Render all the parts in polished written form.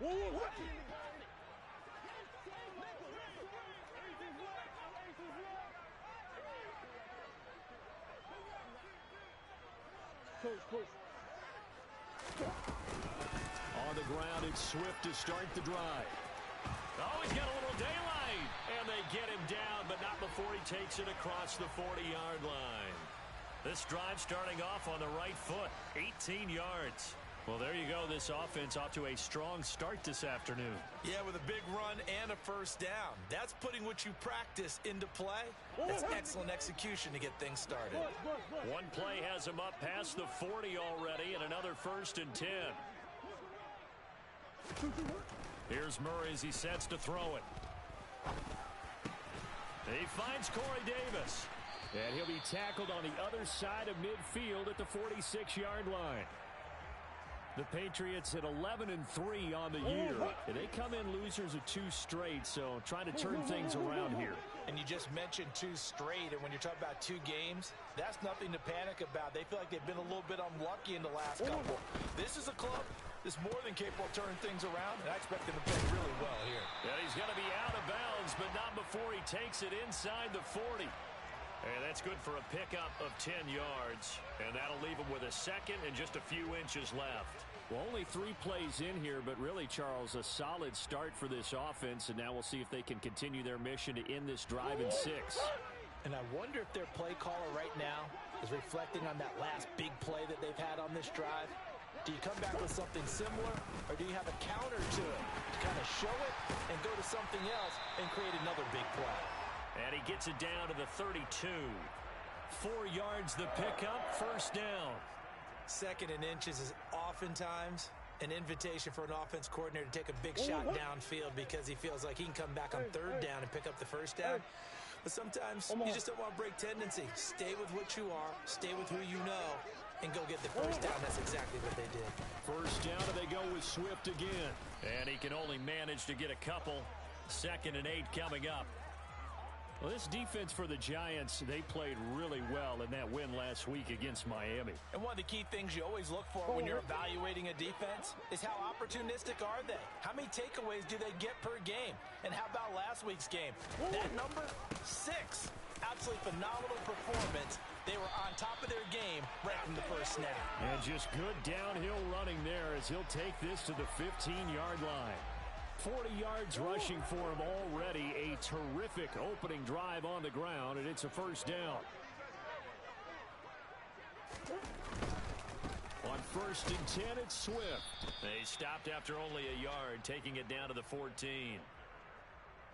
On the ground, it's Swift to start the drive. Oh, he's got a little daylight. And they get him down, but not before he takes it across the 40-yard line. This drive starting off on the right foot, 18 yards. Well, there you go. This offense off to a strong start this afternoon. Yeah, with a big run and a first down. That's putting what you practice into play. That's excellent execution to get things started. One play has him up past the 40 already, and another 1st and 10. Here's Murray as he sets to throw it. He finds Corey Davis. And he'll be tackled on the other side of midfield at the 46-yard line. The Patriots at 11-3 on the year. And they come in losers of 2 straight, so trying to turn things around here. And you just mentioned 2 straight, and when you're talking about 2 games, that's nothing to panic about. They feel like they've been a little bit unlucky in the last couple. This is a club that's more than capable of turning things around, and I expect them to play really well here. And he's going to be out of bounds, but not before he takes it inside the 40. And that's good for a pickup of 10 yards. And that'll leave him with a second and just a few inches left. Well, only 3 plays in here, but really, Charles, a solid start for this offense. And now we'll see if they can continue their mission to end this drive in 6. And I wonder if their play caller right now is reflecting on that last big play that they've had on this drive. Do you come back with something similar, or do you have a counter to it to kind of show it and go to something else and create another big play? And he gets it down to the 32. 4 yards the pickup, 1st down. 2nd and inches is oftentimes an invitation for an offense coordinator to take a big shot downfield because he feels like he can come back on 3rd down and pick up the 1st down. But sometimes you just don't want to break tendency. Stay with what you are, stay with who you know, and go get the 1st down. That's exactly what they did. 1st down, and they go with Swift again. And he can only manage to get a couple. 2nd and 8 coming up. Well, this defense for the Giants, they played really well in that win last week against Miami. And one of the key things you always look for when you're evaluating a defense is how opportunistic are they? How many takeaways do they get per game? And how about last week's game? That number, 6. Absolutely phenomenal performance. They were on top of their game right from the first snap. And just good downhill running there as he'll take this to the 15-yard line. 40 yards rushing for him already. A terrific opening drive on the ground, and it's a 1st down. On 1st and 10, it's Swift. They stopped after only a yard, taking it down to the 14.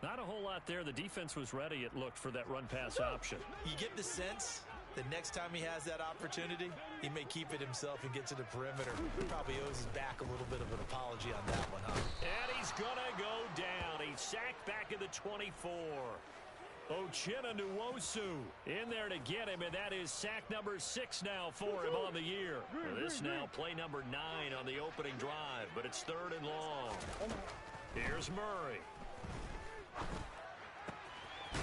Not a whole lot there. The defense was ready, it looked, for that run-pass option. You get the sense that next time he has that opportunity, he may keep it himself and get to the perimeter. He probably owes his back a little bit of an apology on that one, huh? And he's going to go down. He's sacked back at the 24. Uchenna Nwosu in there to get him, and that is sack number 6 now for him on the year. This now play number 9 on the opening drive, but it's 3rd and long. Here's Murray.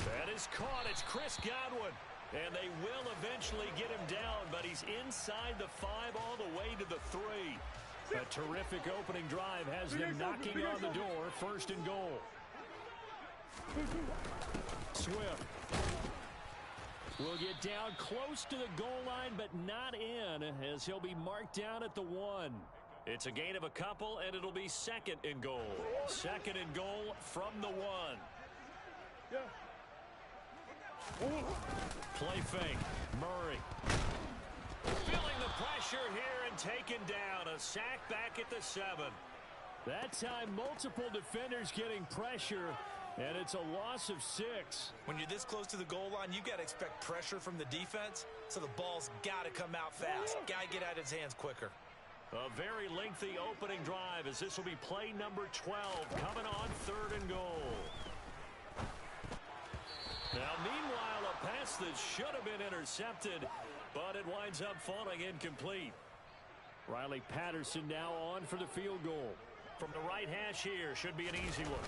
That is caught. It's Chris Godwin. And they will eventually get him down, but he's inside the 5 all the way to the 3. A terrific opening drive has them knocking on the door. 1st and goal. Swift will get down close to the goal line, but not in, as he'll be marked down at the 1. It's a gain of a couple, and it'll be 2nd and goal. 2nd and goal from the 1. Play fake. Murray feeling the pressure here and taken down. A sack back at the 7. That time, multiple defenders getting pressure, and it's a loss of 6. When you're this close to the goal line, you've got to expect pressure from the defense, so the ball's got to come out fast. Got to get out of his hands quicker. A very lengthy opening drive, as this will be play number 12 coming on 3rd and goal. Now, meanwhile, a pass that should have been intercepted, but it winds up falling incomplete. Riley Patterson now on for the field goal. From the right hash here, should be an easy one.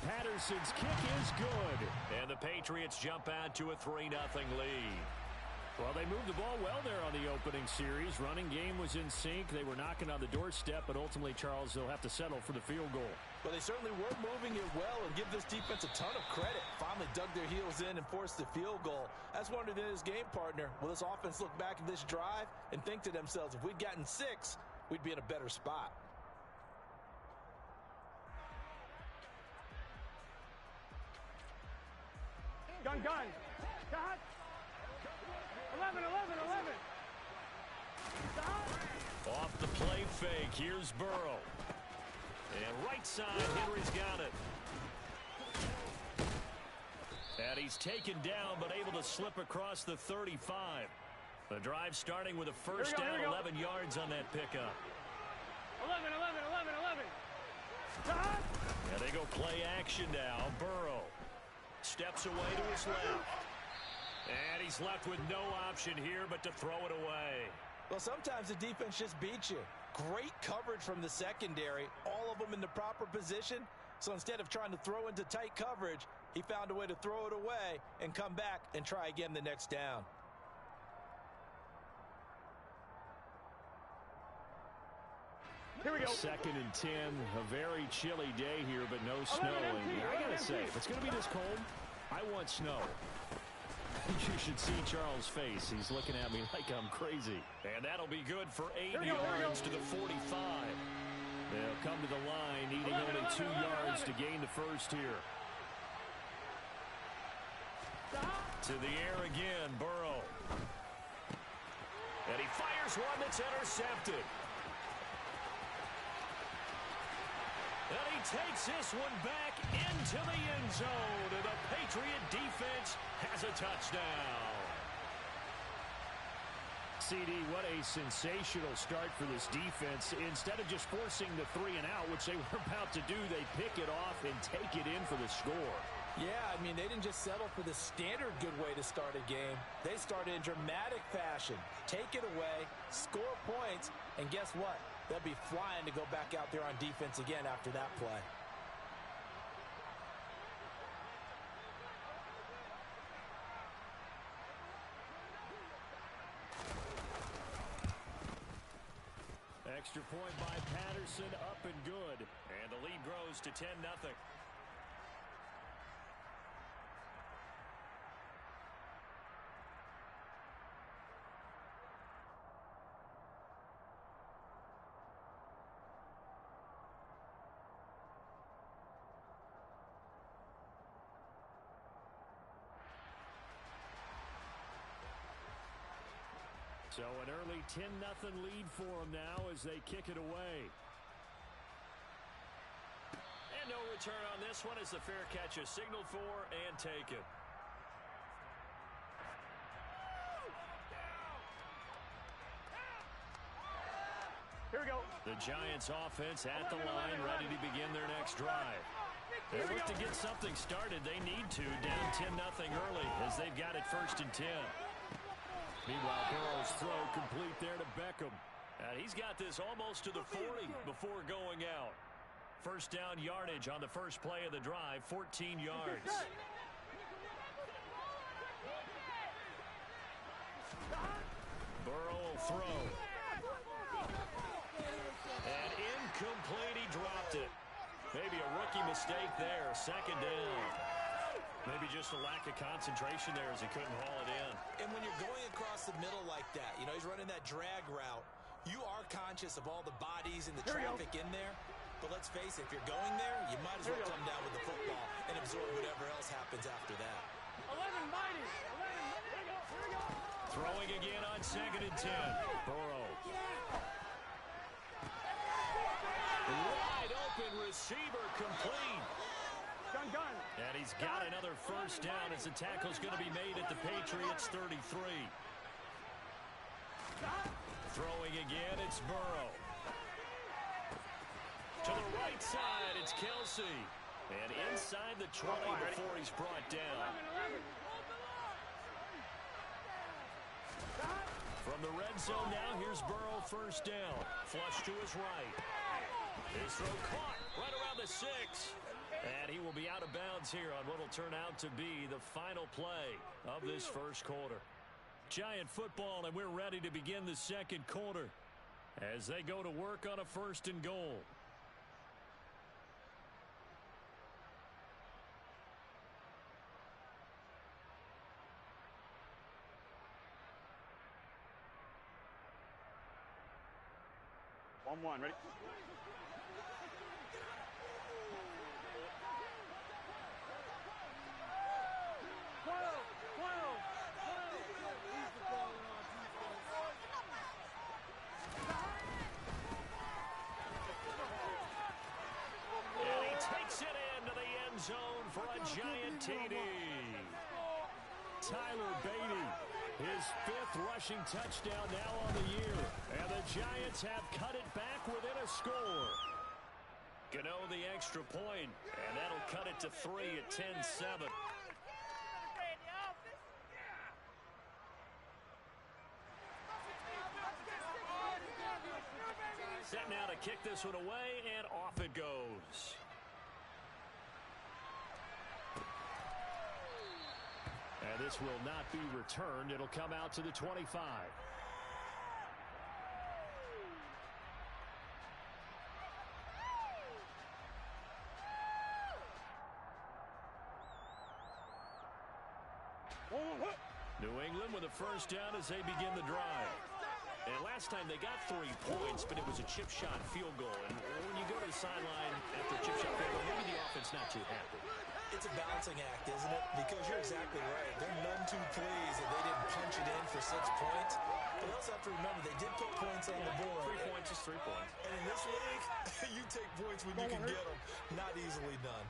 Patterson's kick is good. And the Patriots jump out to a 3-0 lead. Well, they moved the ball well there on the opening series. Running game was in sync. They were knocking on the doorstep, but ultimately, Charles, they'll have to settle for the field goal. Well, they certainly were moving it well, and give this defense a ton of credit. Finally dug their heels in and forced the field goal. That's wondered in his game partner. Will this offense look back at this drive and think to themselves, if we'd gotten 6, we'd be in a better spot. Gun. Shot. 11. Shot. Off the play fake, here's Burrow. And right side, Henry's got it. And he's taken down, but able to slip across the 35. The drive starting with a first down, 11 yards on that pickup. 11. Shot. And they go play action now. Burrow steps away to his left. And he's left with no option here but to throw it away. Well, sometimes the defense just beats you. Great coverage from the secondary, all of them in the proper position. So instead of trying to throw into tight coverage, he found a way to throw it away and come back and try again the next down. Here we go. 2nd and 10, a very chilly day here, but no snow. And I gotta say, if it's gonna be this cold, I want snow. You should see Charles' face. He's looking at me like I'm crazy. And that'll be good for 8 yards to the 45. They'll come to the line, needing only 2 yards to gain the first here. To the air again, Burrow. And he fires one that's intercepted. And he takes this one back into the end zone. And the Patriot defense has a touchdown. CD, what a sensational start for this defense. Instead of just forcing the 3 and out, which they were about to do, they pick it off and take it in for the score. Yeah, I mean, they didn't just settle for the standard good way to start a game. They started in dramatic fashion. Take it away, score points, and guess what? They'll be flying to go back out there on defense again after that play. Extra point by Patterson, up and good. And the lead grows to 10-0. So an early 10-0 lead for them now as they kick it away. And no return on this one as the fair catch is signaled for and taken. Here we go. The Giants offense at the line, ready to begin their next drive. They look to get something started. They need to, down 10-0 early as they've got it 1st and 10. Meanwhile, Burrow's throw complete there to Beckham. And he's got this almost to the 40 before going out. First down yardage on the first play of the drive, 14 yards. Burrow will throw. And incomplete, he dropped it. Maybe a rookie mistake there, 2nd down. Maybe just a lack of concentration there as he couldn't haul it in. And when you're going across the middle like that, you know, he's running that drag route, you are conscious of all the bodies and the traffic in there. But let's face it, if you're going there, you might as well come down with the football and absorb whatever else happens after that. 11 mighty. 11. Here we go. Throwing again on 2nd and 10. Burrow. Wide open receiver complete. Gun. And he's got another first down as the tackle's going to be made at the Patriots 33. Throwing again, it's Burrow. To the right side, it's Kelsey. And inside the 20 before he's brought down. 11. From the red zone now, here's Burrow, first down. Flush to his right. His throw caught right around the 6. And he will be out of bounds here on what will turn out to be the final play of this first quarter. Giant football, and we're ready to begin the second quarter as they go to work on a 1st and goal. One, ready? And he takes it into the end zone for a giant TD. Tyler Beatty, his 5th rushing touchdown now on the year. And the Giants have cut it back within a score. Gano the extra point, and that'll cut it to 3 at 10-7. Set now to kick this one away, and off it goes. And this will not be returned. It'll come out to the 25. New England with a 1st down as they begin the drive. And last time they got 3 points, but it was a chip shot field goal. And when you go to the sideline after a chip shot field goal, maybe the offense not too happy. It's a balancing act, isn't it? Because you're exactly right. They're none too pleased that they didn't punch it in for 6 points. But also have to remember, they did put points on the board. 3 points is 3 points. And in this league, you take points when you can get them. Not easily done.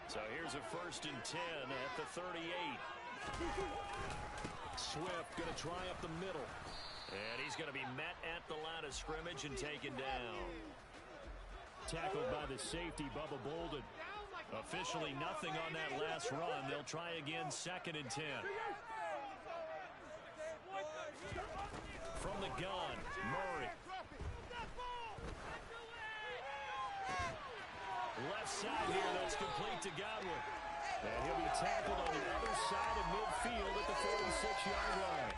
So here's a 1st and 10 at the 38. Swift going to try up the middle. And he's going to be met at the line of scrimmage and taken down. Tackled by the safety, Bubba Bolden. Officially nothing on that last run. They'll try again, 2nd and 10. From the gun, Murray. Left side here, that's complete to Godwin. And he'll be tackled on the other side of midfield at the 46-yard line.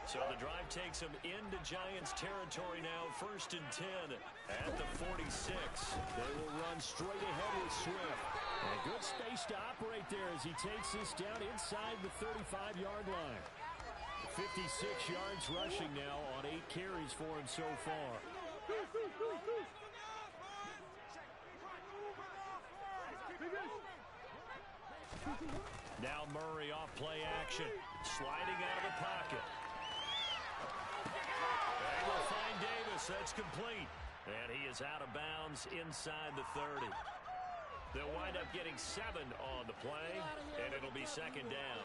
So the drive takes him into Giants territory now, 1st and 10 at the 46. They will run straight ahead with Swift. And good space to operate there as he takes this down inside the 35-yard line. 56 yards rushing now on 8 carries for him so far. Now Murray off play action, sliding out of the pocket. They will find Davis. That's complete. And he is out of bounds inside the 30. They'll wind up getting 7 on the play, and it'll be 2nd down.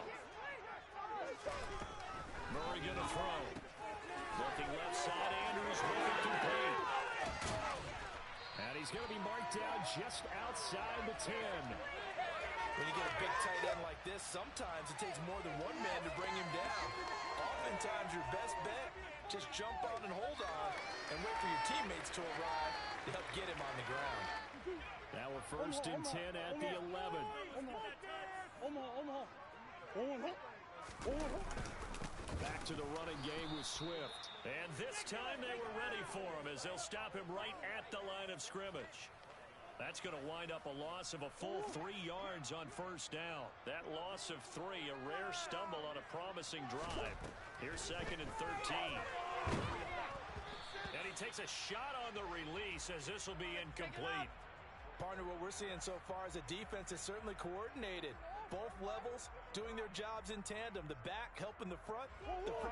Murray going to throw. Looking left side, Andrews with it complete. And he's going to be marked down just outside the 10. When you get a big tight end like this, sometimes it takes more than one man to bring him down. Oftentimes, your best bet, just jump on and hold on and wait for your teammates to arrive to help get him on the ground. Now a 1st and 10 at the 11. Back to the running game with Swift. And this time they were ready for him as they'll stop him right at the line of scrimmage. That's going to wind up a loss of a full 3 yards on 1st down. That loss of 3, a rare stumble on a promising drive. Here's 2nd and 13. And he takes a shot on the release as this will be incomplete. Partner, what we're seeing so far is the defense is certainly coordinated. Both levels doing their jobs in tandem. The back helping the front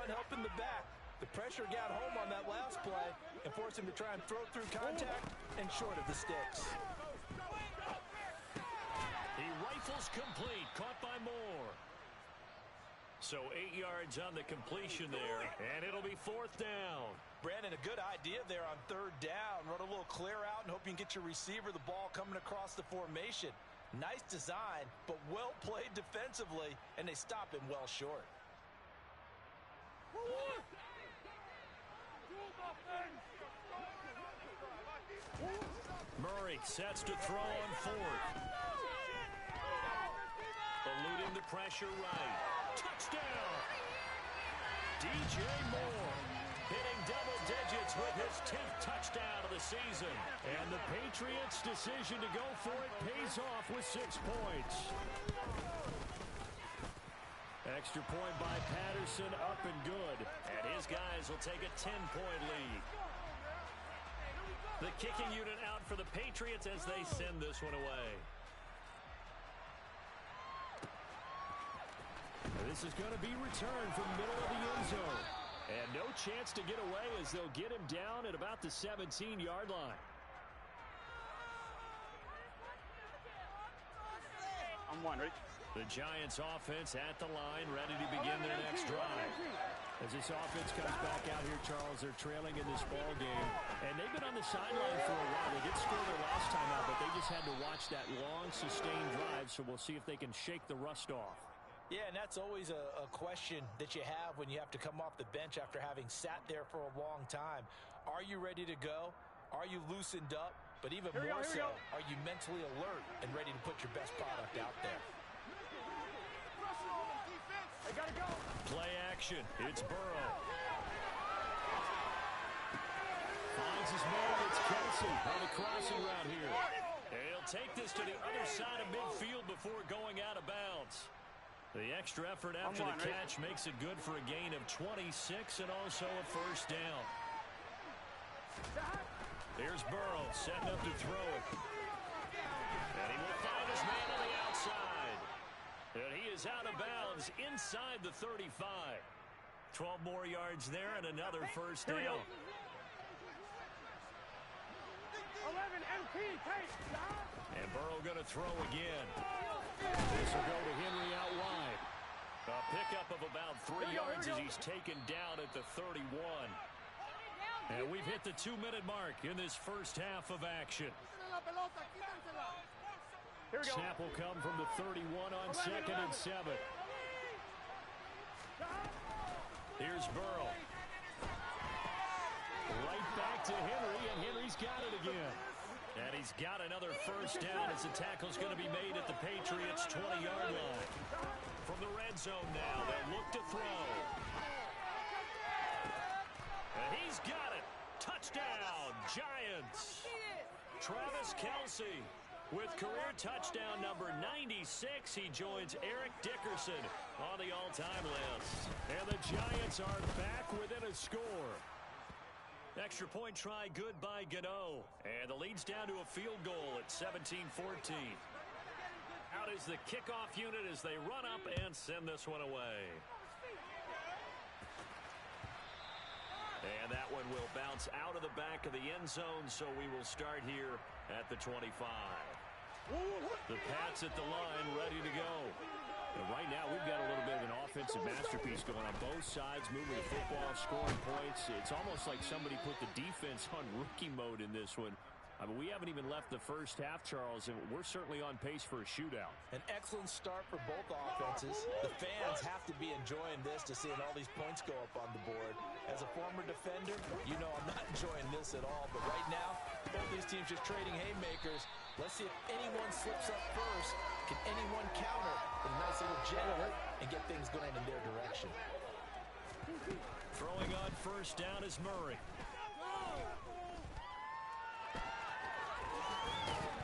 helping the back. The pressure got home on that last play and forced him to try and throw through contact and short of the sticks. He rifles complete, caught by Moore. So 8 yards on the completion there, and it'll be 4th down. Brandon, a good idea there on 3rd down. Run a little clear out and hope you can get your receiver the ball coming across the formation. Nice design, but well played defensively, and they stop him well short. Murray sets to throw on 4th. Eluding the pressure right. Touchdown! DJ Moore hitting double digits with his 10th touchdown of the season. And the Patriots' decision to go for it pays off with 6 points. Extra point by Patterson, up and good. And his guys will take a 10-point lead. The kicking unit out for the Patriots as they send this one away. This is going to be returned from middle of the end zone. And no chance to get away as they'll get him down at about the 17-yard line. On one, ready? The Giants offense at the line, ready to begin their next drive. As this offense comes back out here, Charles, they're trailing in this ball game. And they've been on the sideline for a while. They did score their last time out, but they just had to watch that long, sustained drive. So we'll see if they can shake the rust off. Yeah, and that's always a question that you have when you have to come off the bench after having sat there for a long time. Are you ready to go? Are you loosened up? But even more so, are you mentally alert and ready to put your best product out there? They gotta go. Play action. It's Burrow. Finds his man. It's Kelsey on the crossing route here. And he'll take this to the other side of midfield before going out of bounds. The extra effort after the catch makes it good for a gain of 26 and also a first down. Here's Burrow setting up to throw it. And he will find his man on the outside. And he is out of bounds inside the 35. 12 more yards there and another first down. 11 MP, take. And Burrow going to throw again. This will go to Henry out wide. A pickup of about 3 yards as he's taken down at the 31. And we've hit the 2-minute mark in this first half of action. Snap will come from the 31 on 2nd and 7. Here's Burrow. Right back to Henry, and Henry's got it again. And he's got another first down as the tackle's going to be made at the Patriots' 20-yard line. From the red zone now, they'll look to throw. And he's got it. Touchdown, Giants. Travis Kelce with career touchdown number 96. He joins Eric Dickerson on the all-time list. And the Giants are back within a score. Extra point try good by Gano. And the lead's down to a field goal at 17-14. Out is the kickoff unit as they run up and send this one away. And that one will bounce out of the back of the end zone, so we will start here at the 25. The Pats at the line, ready to go. And right now, we've got a little bit of an offensive masterpiece going on both sides, moving the football, scoring points. It's almost like somebody put the defense on rookie mode in this one. I mean, we haven't even left the first half, Charles, and we're certainly on pace for a shootout. An excellent start for both offenses. The fans have to be enjoying this to seeing all these points go up on the board. As a former defender, you know I'm not enjoying this at all. But right now, both these teams just trading haymakers. Let's see if anyone slips up first. Can anyone counter with a nice little jet and get things going in their direction? Throwing on first down is Murray.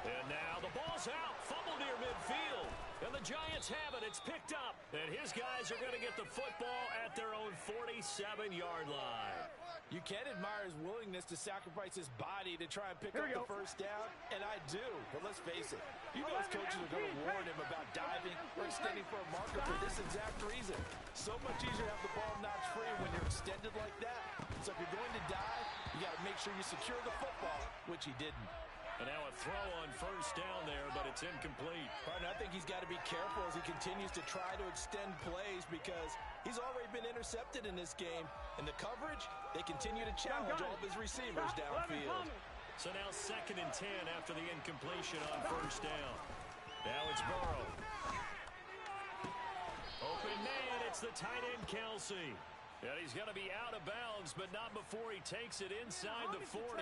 And now the ball's out. Fumble near midfield. And the Giants have it. It's picked up. And his guys are going to get the football at their own 47-yard line. You can admire his willingness to sacrifice his body to try and pick up the first down, and I do. But let's face it, you know his coaches are going to warn him about diving or extending for a marker for this exact reason. So much easier to have the ball notch free when you're extended like that. So if you're going to dive, you got to make sure you secure the football, which he didn't. And now a throw on first down there, but it's incomplete. Partner, I think he's got to be careful as he continues to try to extend plays because he's already been intercepted in this game. And the coverage, they continue to challenge all of his receivers downfield. So now 2nd and 10 after the incompletion on first down. Now it's Burrow. Open man, it's the tight end Kelce. And he's going to be out of bounds, but not before he takes it inside the 40.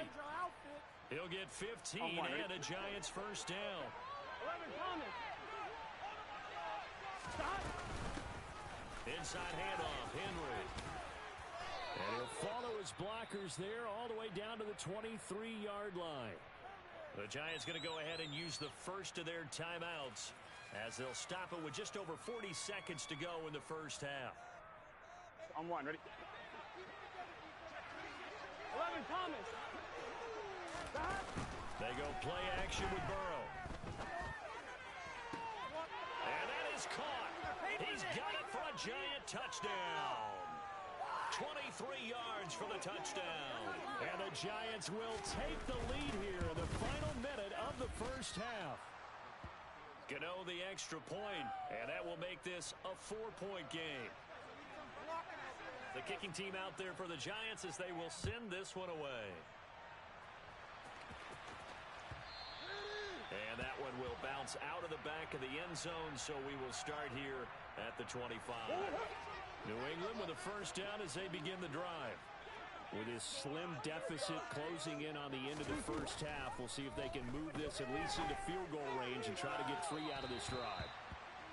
He'll get 15 and a Giants first down. Inside handoff, Henry. And he'll follow his blockers there all the way down to the 23-yard line. The Giants going to go ahead and use the first of their timeouts as they'll stop it with just over 40 seconds to go in the first half. On one, ready? 11, Thomas. They go play action with Burrow. And that is caught. He's got it for a Giant touchdown. 23 yards for the touchdown. And the Giants will take the lead here in the final minute of the first half. Gano the extra point, and that will make this a 4-point game. The kicking team out there for the Giants as they will send this one away. And that one will bounce out of the back of the end zone, so we will start here at the 25. New England with a first down as they begin the drive. With his slim deficit closing in on the end of the first half, we'll see if they can move this at least into field goal range and try to get 3 out of this drive.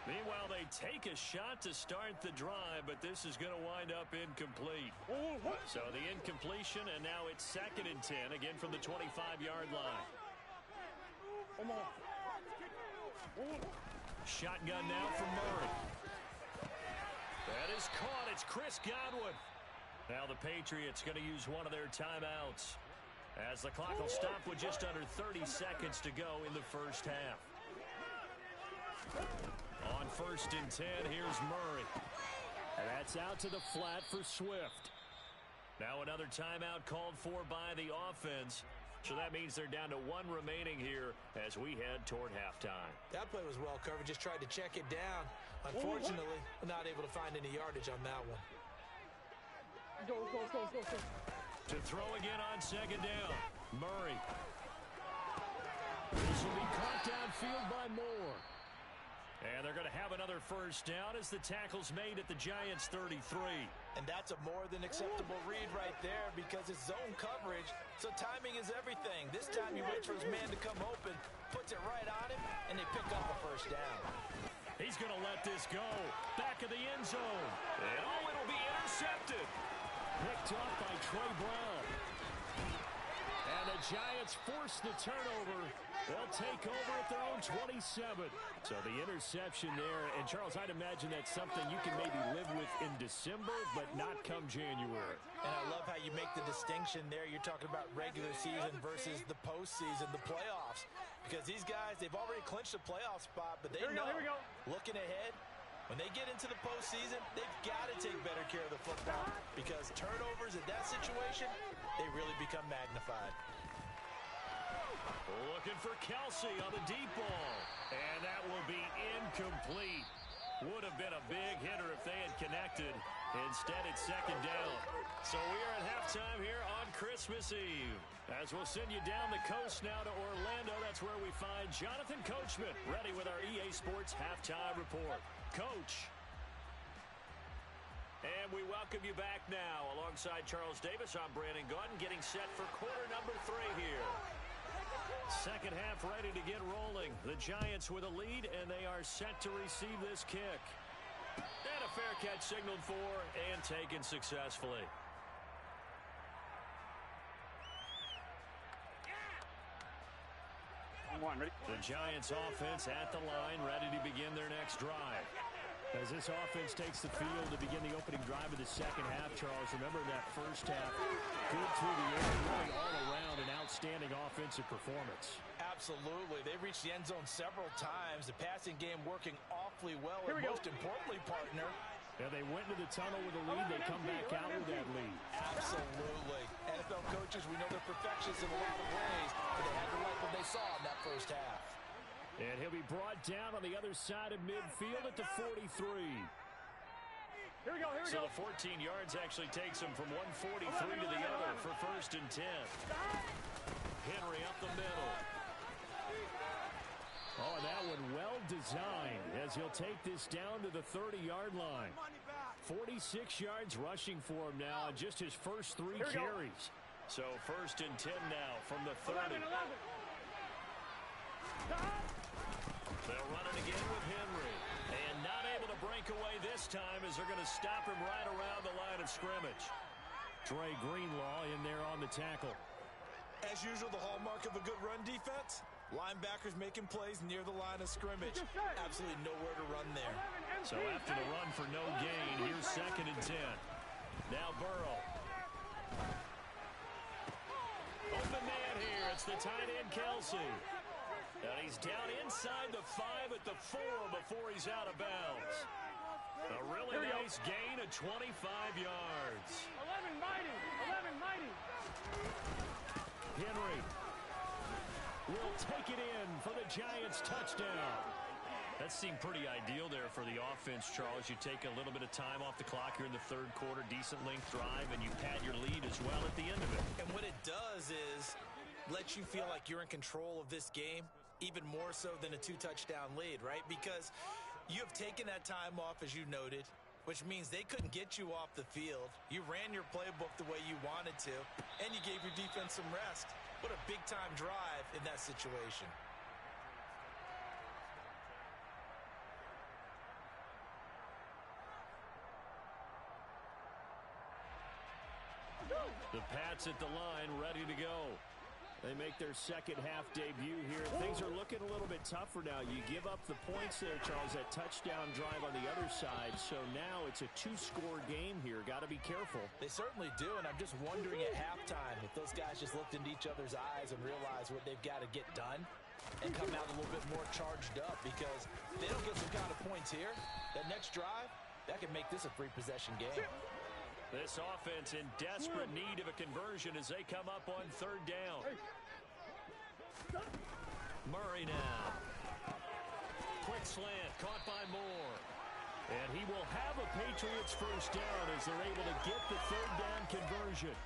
Meanwhile, they take a shot to start the drive, but this is going to wind up incomplete. So the incompletion, and now it's 2nd and 10, again from the 25-yard line. Shotgun now from Murray. That is caught. It's Chris Godwin. Now the Patriots going to use one of their timeouts as the clock will stop with just under 30 seconds to go in the first half. On 1st and 10, here's Murray. And that's out to the flat for Swift. Now another timeout called for by the offense. So that means they're down to 1 remaining here as we head toward halftime. That play was well covered. Just tried to check it down. Unfortunately, not able to find any yardage on that one. Go. To throw again on 2nd down. Murray. This will be caught downfield by Moore. And they're going to have another first down as the tackle's made at the Giants' 33. And that's a more than acceptable read right there because it's zone coverage, so timing is everything. This time he waits for his man to come open, puts it right on him, and they pick up a first down. He's going to let this go. Back of the end zone. And it'll be intercepted. Picked off by Troy Brown. And the Giants force the turnover. They'll take over at their own 27. So the interception there. And, Charles, I'd imagine that's something you can maybe live with in December, but not come January. And I love how you make the distinction there. You're talking about regular season versus the postseason, the playoffs. Because these guys, they've already clinched a playoff spot, but they know, looking ahead, when they get into the postseason, they've got to take better care of the football because turnovers in that situation, they really become magnified. Looking for Kelsey on the deep ball. And that will be incomplete. Would have been a big hitter if they had connected. Instead, it's 2nd down. So we are at halftime here on Christmas Eve. As we'll send you down the coast now to Orlando, that's where we find Jonathan Coachman ready with our EA Sports Halftime Report. Coach. And we welcome you back now. Alongside Charles Davis, I'm Brandon Gautin, getting set for quarter number 3 here. Second half ready to get rolling. The Giants with a lead, and they are set to receive this kick. And a fair catch signaled for and taken successfully. The Giants offense at the line, ready to begin their next drive. As this offense takes the field to begin the opening drive of the second half, Charles, remember that first half, good through the air, really all around an outstanding offensive performance. Absolutely. They reached the end zone several times. The passing game working awfully well. And most importantly, partner, yeah, they went into the tunnel with a lead. They come back out with that lead. Absolutely. NFL coaches, we know they're perfectionists in a lot of ways, but they had to like what they saw in that first half. And he'll be brought down on the other side of midfield at the 43. Here we go. So the 14 yards actually takes him from 143 to the other for 1st and 10. Henry up the middle. Oh, that one well designed as he'll take this down to the 30-yard line. 46 yards rushing for him now on just his first 3 carries. So 1st and 10 now from the 30. They'll run it again with Henry. And not able to break away this time as they're going to stop him right around the line of scrimmage. Dre Greenlaw in there on the tackle. As usual, the hallmark of a good run defense, linebackers making plays near the line of scrimmage. Absolutely nowhere to run there. So after the run for no gain, here's 2nd and 10. Now Burrow. Open man here. It's the tight end, Kelsey. And he's down inside the 5 at the 4 before he's out of bounds. A really nice gain of 25 yards. 11 mighty. 11 mighty. Henry will take it in for the Giants touchdown. That seemed pretty ideal there for the offense, Charles. You take a little bit of time off the clock here in the 3rd quarter, decent length drive, and you pad your lead as well at the end of it. And what it does is let you feel like you're in control of this game, even more so than a 2-touchdown lead, right? Because you have taken that time off, as you noted, which means they couldn't get you off the field. You ran your playbook the way you wanted to, and you gave your defense some rest. What a big-time drive in that situation. The Pats at the line, ready to go. They make their second half debut here. Things are looking a little bit tougher now. You give up the points there, Charles, that touchdown drive on the other side. So now it's a 2-score game here. Got to be careful. They certainly do, and I'm just wondering at halftime if those guys just looked into each other's eyes and realized what they've got to get done and come out a little bit more charged up, because if they don't get some kind of points here, that next drive, that could make this a 3-possession game. This offense in desperate need of a conversion as they come up on 3rd down. Murray now. Quick slant, caught by Moore. And he will have a Patriots first down as they're able to get the 3rd down conversion.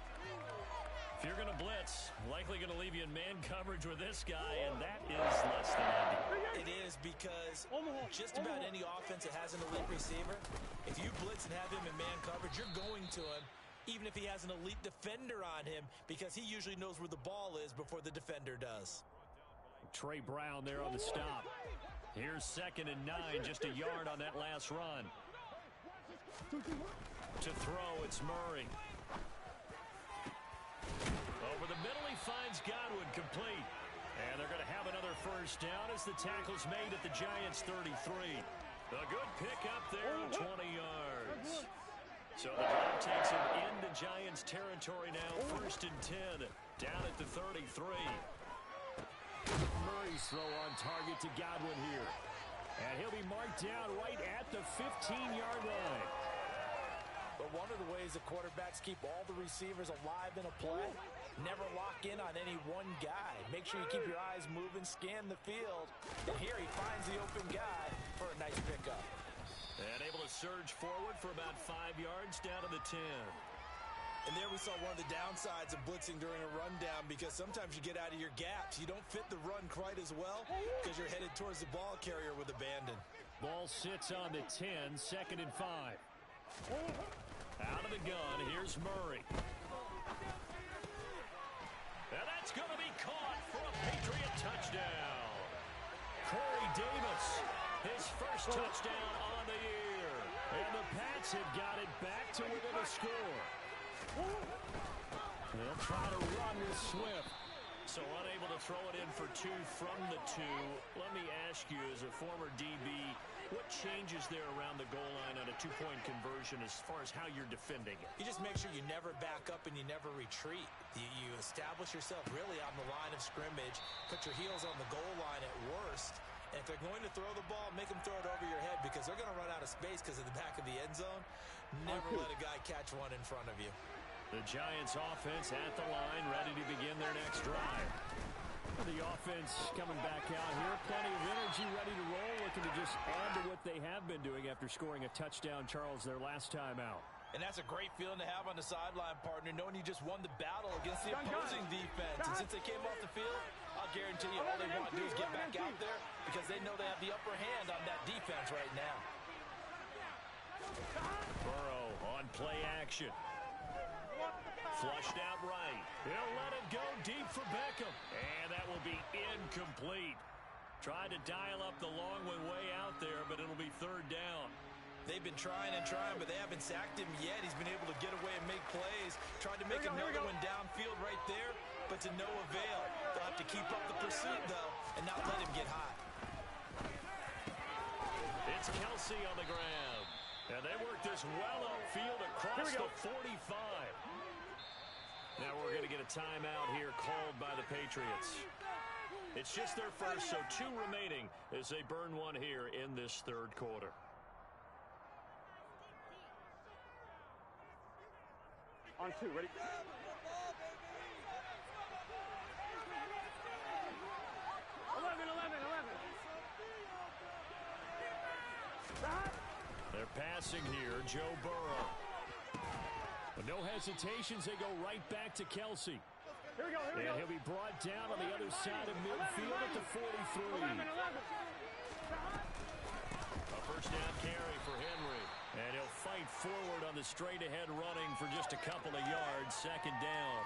If you're going to blitz, likely going to leave you in man coverage with this guy, and that is less than ideal. It is, because just about any offense that has an elite receiver, if you blitz and have him in man coverage, you're going to him, even if he has an elite defender on him, because he usually knows where the ball is before the defender does. Trey Brown there on the stop. Here's 2nd and 9, just a yard on that last run. To throw, it's Murray. Over the middle, he finds Godwin, complete. And they're going to have another first down as the tackle's made at the Giants' 33. A good pickup there of 20 yards. So the drive takes him into Giants territory now, 1st and 10, down at the 33. Murray's throw on target to Godwin here. And he'll be marked down right at the 15-yard line. But one of the ways the quarterbacks keep all the receivers alive in a play, never lock in on any one guy. Make sure you keep your eyes moving, scan the field. And here he finds the open guy for a nice pickup. And able to surge forward for about 5 yards down to the 10. And there we saw one of the downsides of blitzing during a rundown, because sometimes you get out of your gaps. You don't fit the run quite as well because you're headed towards the ball carrier with abandon. Ball sits on the 10, 2nd and 5. Out of the gun, here's Murray. And that's going to be caught for a Patriot touchdown. Corey Davis, his first touchdown on the year. And the Pats have got it back to within a score. They'll try to run with Swift. So unable to throw it in for 2 from the 2. Let me ask you, as a former DB, what changes there around the goal line on a 2-point conversion as far as how you're defending it? You just make sure you never back up and you never retreat. You establish yourself really on the line of scrimmage, put your heels on the goal line at worst, and if they're going to throw the ball, make them throw it over your head, because they're going to run out of space because of the back of the end zone. Never let a guy catch one in front of you. The Giants offense at the line, ready to begin their next drive. The offense coming back out here, plenty of energy, ready to roll, looking to just add to what they have been doing after scoring a touchdown, Charles, their last time out. And that's a great feeling to have on the sideline, partner, knowing you just won the battle against the opposing defense. And since they came off the field, I'll guarantee you all they want to do is get back out there, because they know they have the upper hand on that defense right now. Burrow on play action. Flushed out right. He'll let it go deep for Beckham. And that will be incomplete. Tried to dial up the long one way out there, but it'll be 3rd down. They've been trying and trying, but they haven't sacked him yet. He's been able to get away and make plays. Tried to make another one downfield right there, but to no avail. They'll have to keep up the pursuit, though, and not let him get hot. It's Kelsey on the grab. And they work this well upfield across the 45. Now we're going to get a timeout here called by the Patriots. It's just their first, so 2 remaining as they burn one here in this third quarter. On 2, ready? 11. They're passing here, Joe Burrow. With no hesitations, they go right back to Kelsey. Here we go. And he'll be brought down on the other side of midfield at the 43. 11. A first down carry for Henry. And he'll fight forward on the straight-ahead running for just a couple of yards. Second down.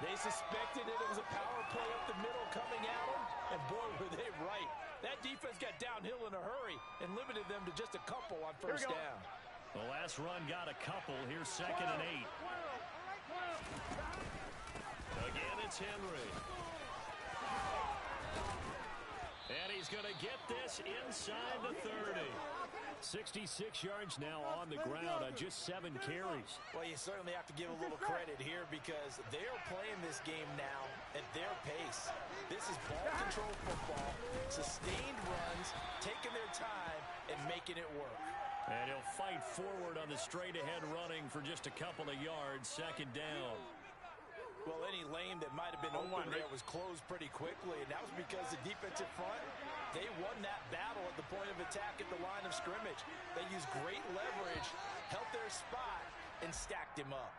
They suspected it was a power play up the middle coming at them, and boy, were they right. That defense got downhill in a hurry and limited them to just a couple on first down. The last run got a couple. Here's 2nd and 8. Again, it's Henry. And he's going to get this inside the 30. 66 yards now on the ground on just 7 carries. Well, you certainly have to give a little credit here because they're playing this game now at their pace. This is ball control football, sustained runs, taking their time, and making it work. And he'll fight forward on the straight-ahead running for just a couple of yards. Second down. Well, any lane that might have been open there was closed pretty quickly, and that was because the defensive front, they won that battle at the point of attack at the line of scrimmage. They used great leverage, held their spot, and stacked him up.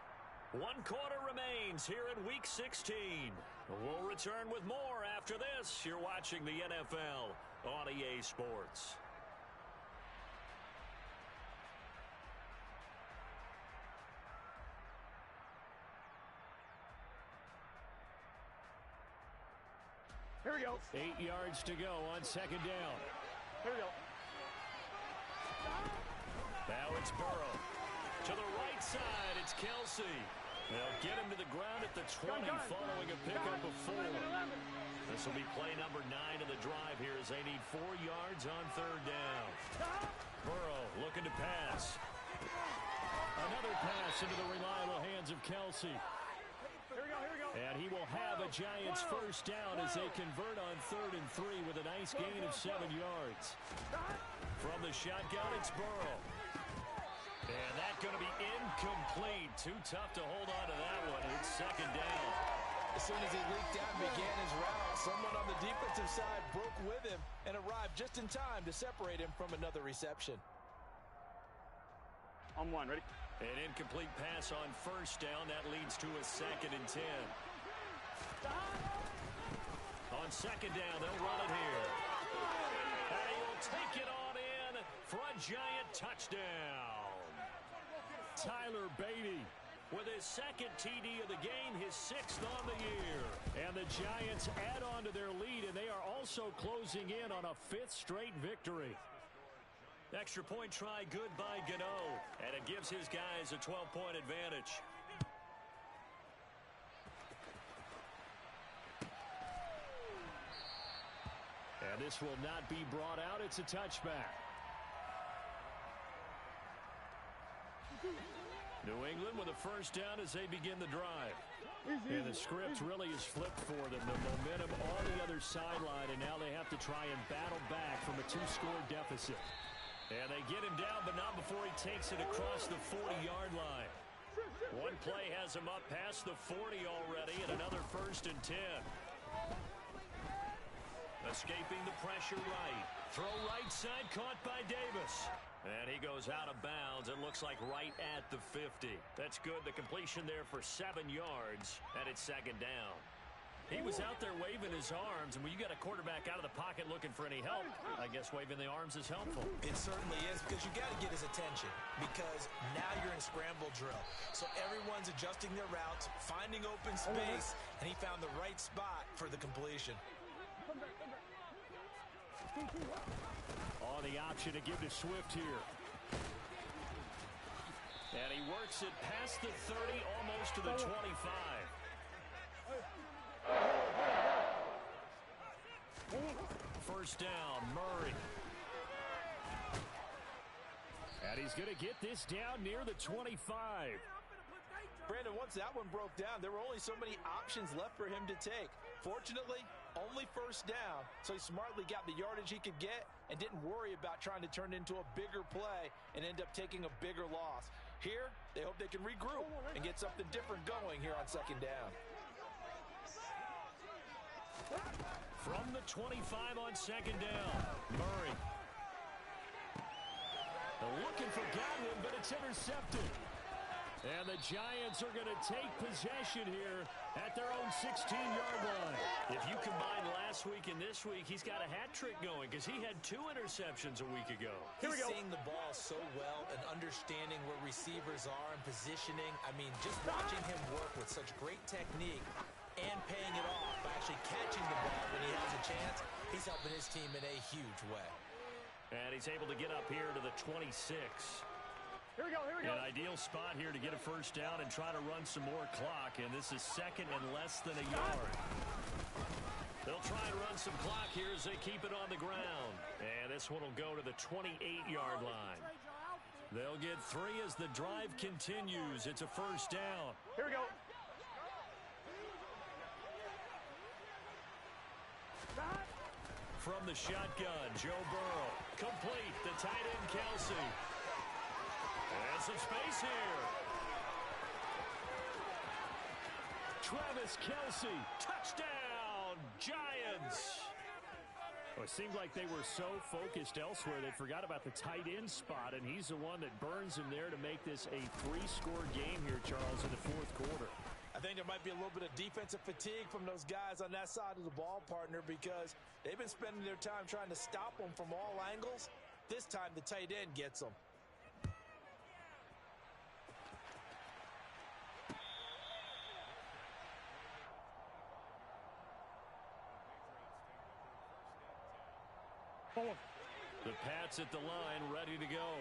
1 quarter remains here in Week 16. We'll return with more after this. You're watching the NFL on EA Sports. Here we go. 8 yards to go on second down. Here we go. Now it's Burrow. To the right side, it's Kelsey. They'll get him to the ground at the 20 following a pickup of 4. This will be play number 9 of the drive here as they need 4 yards on third down. Burrow looking to pass. Another pass into the reliable hands of Kelsey. Here we go. And he will have a Giants first down as they convert on 3rd and 3 with a nice gain of 7 yards. From the shotgun, it's Burrow. And that's going to be incomplete. Too tough to hold on to that one. It's second down. As soon as he leaked out and began his route, someone on the defensive side broke with him and arrived just in time to separate him from another reception. On 1, ready? An incomplete pass on first down. That leads to a 2nd and 10. On second down, they'll run it here. And he will take it on in for a Giant touchdown. Tyler Beatty with his 2nd TD of the game, his 6th on the year. And the Giants add on to their lead, and they are also closing in on a 5th straight victory. Extra point try good by Gano, and it gives his guys a 12-point advantage. And this will not be brought out. It's a touchback. New England with a first down as they begin the drive. And the script really is flipped for them. The momentum on the other sideline, and now they have to try and battle back from a 2-score deficit. And they get him down, but not before he takes it across the 40-yard line. One play has him up past the 40 already, and another 1st and 10. Escaping the pressure right. Throw right side, caught by Davis. And he goes out of bounds. It looks like right at the 50. That's good. The completion there for 7 yards, and it's second down. He was out there waving his arms, and when you got a quarterback out of the pocket looking for any help, I guess waving the arms is helpful. It certainly is, because you got to get his attention, because now you're in scramble drill. So everyone's adjusting their routes, finding open space, and he found the right spot for the completion. On the option to give to Swift here. And he works it past the 30, almost to the 25. First down, Murray. And he's going to get this down near the 25. Brandon, once that one broke down, there were only so many options left for him to take. Fortunately, only first down, so he smartly got the yardage he could get and didn't worry about trying to turn it into a bigger play and end up taking a bigger loss. Here, they hope they can regroup and get something different going here on second down. From the 25 on second down, Murray. They're looking for Godwin, but it's intercepted. And the Giants are going to take possession here at their own 16-yard line. If you combine last week and this week, he's got a hat trick going because he had 2 interceptions a week ago. He's seeing the ball so well and understanding where receivers are and positioning. I mean, just watching him work with such great technique and paying it off by actually catching the ball when he has a chance, he's helping his team in a huge way. And he's able to get up here to the 26. Here we go, here we go. An ideal spot here to get a first down and try to run some more clock, and this is second and less than a yard. They'll try and run some clock here as they keep it on the ground. And this one will go to the 28-yard line. They'll get 3 as the drive continues. It's a first down. Here we go. From the shotgun, Joe Burrow. Complete, the tight end, Kelsey. And some space here. Travis Kelsey, touchdown, Giants. Well, it seemed like they were so focused elsewhere they forgot about the tight end spot, and he's the one that burns him there to make this a 3-score game here, Charles, in the fourth quarter. I think there might be a little bit of defensive fatigue from those guys on that side of the ball, partner, because they've been spending their time trying to stop them from all angles. This time, the tight end gets them. The Pats at the line, ready to go.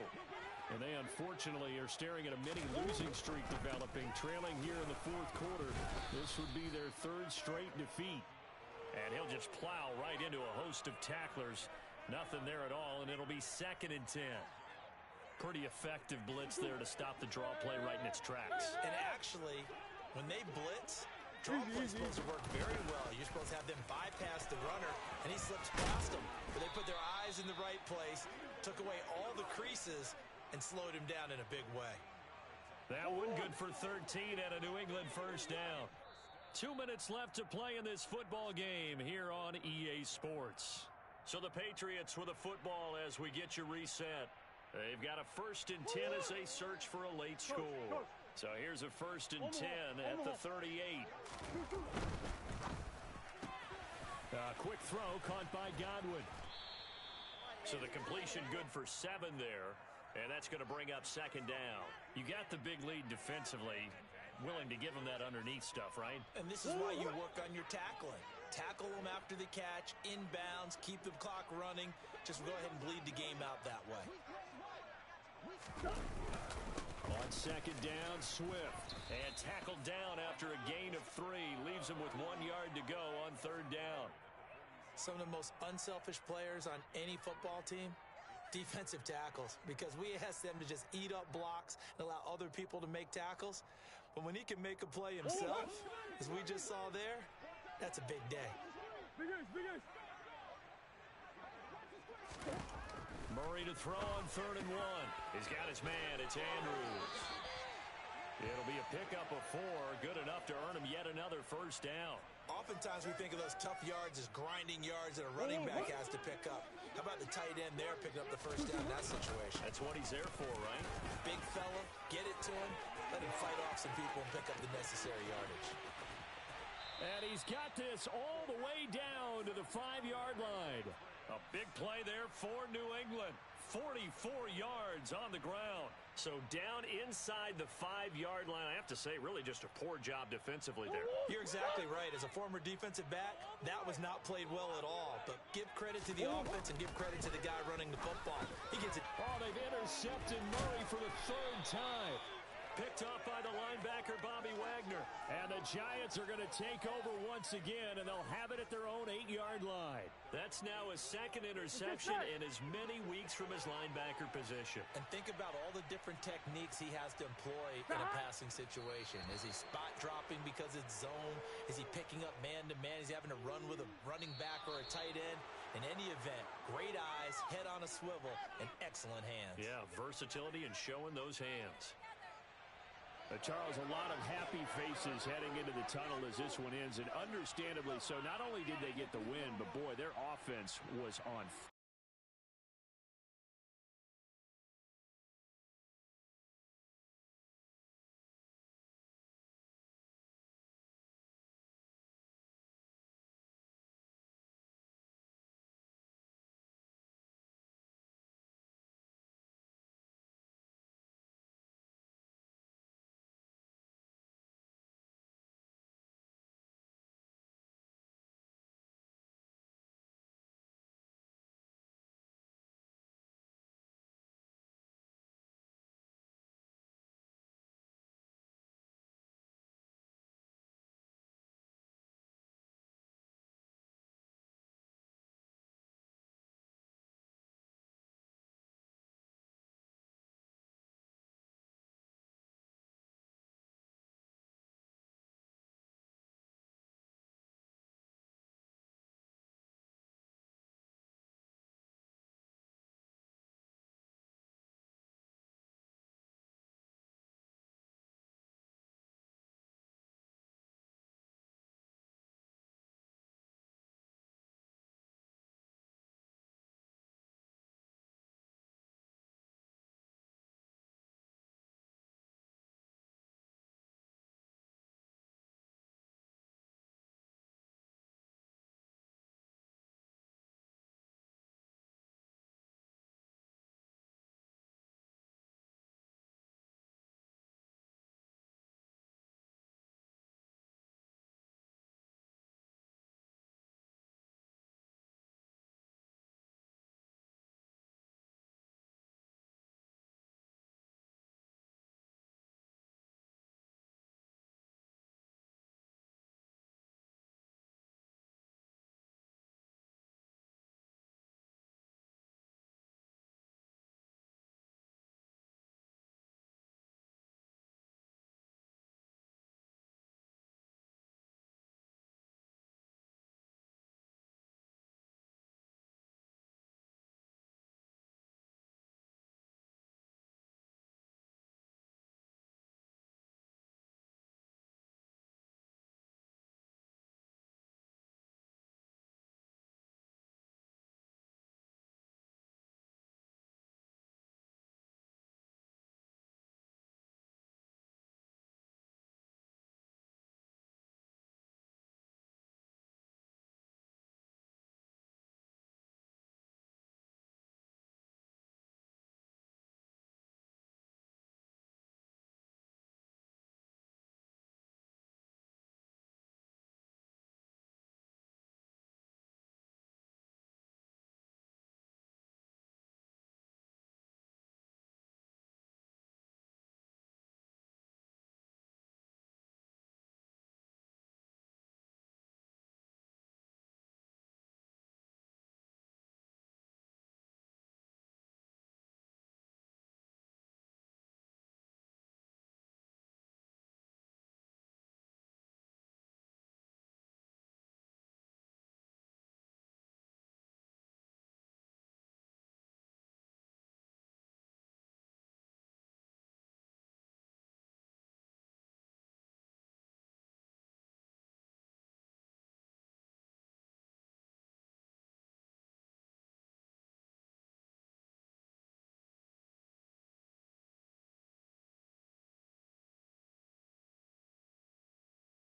And they, unfortunately, are staring at a mini losing streak developing, trailing here in the fourth quarter. This would be their 3rd straight defeat. And he'll just plow right into a host of tacklers. Nothing there at all, and it'll be 2nd and 10. Pretty effective blitz there to stop the draw play right in its tracks. And actually, when they blitz, draw play is supposed to work very well. You're supposed to have them bypass the runner, and he slips past them. But they put their eyes in the right place, took away all the creases, and slowed him down in a big way. That one good for 13 and a New England first down. 2 minutes left to play in this football game here on EA Sports. So the Patriots with a football as we get you reset. They've got a 1st and 10 as they search for a late score. So here's a 1st and 10 at the 38. Quick throw caught by Godwin. So the completion good for 7 there. And that's going to bring up 2nd down. You got the big lead defensively. Willing to give them that underneath stuff, right? And this is why you work on your tackling. Tackle them after the catch, inbounds, keep the clock running. Just go ahead and bleed the game out that way. On 2nd down, Swift. And tackled down after a gain of 3. Leaves him with 1 yard to go on 3rd down. Some of the most unselfish players on any football team, defensive tackles, because we ask them to just eat up blocks and allow other people to make tackles. But when he can make a play himself, as we just saw there, that's a big day. Murray to throw on 3rd and 1. He's got his man. It's Andrews. It'll be a pickup of 4. Good enough to earn him yet another first down. Oftentimes we think of those tough yards as grinding yards that a running back has to pick up. How about the tight end there picking up the first down in that situation? That's what he's there for, right? Big fella, get it to him, let him fight off some people and pick up the necessary yardage. And he's got this all the way down to the 5-yard line. A big play there for New England. 44 yards on the ground. So down inside the 5-yard line. I have to say, really just a poor job defensively there. You're exactly right. As a former defensive back, that was not played well at all. But give credit to the offense and give credit to the guy running the football. He gets it. Oh, they've intercepted Murray for the 3rd time. Picked off by the linebacker, Bobby Wagner. And the Giants are going to take over once again, and they'll have it at their own 8-yard line. That's now his second interception in as many weeks from his linebacker position. And think about all the different techniques he has to employ in a passing situation. Is he spot dropping because it's zone? Is he picking up man-to-man? Is he having to run with a running back or a tight end? In any event, great eyes, head on a swivel, and excellent hands. Yeah, versatility and showing those hands. Charles, a lot of happy faces heading into the tunnel as this one ends, and understandably so. Not only did they get the win, but boy, their offense was on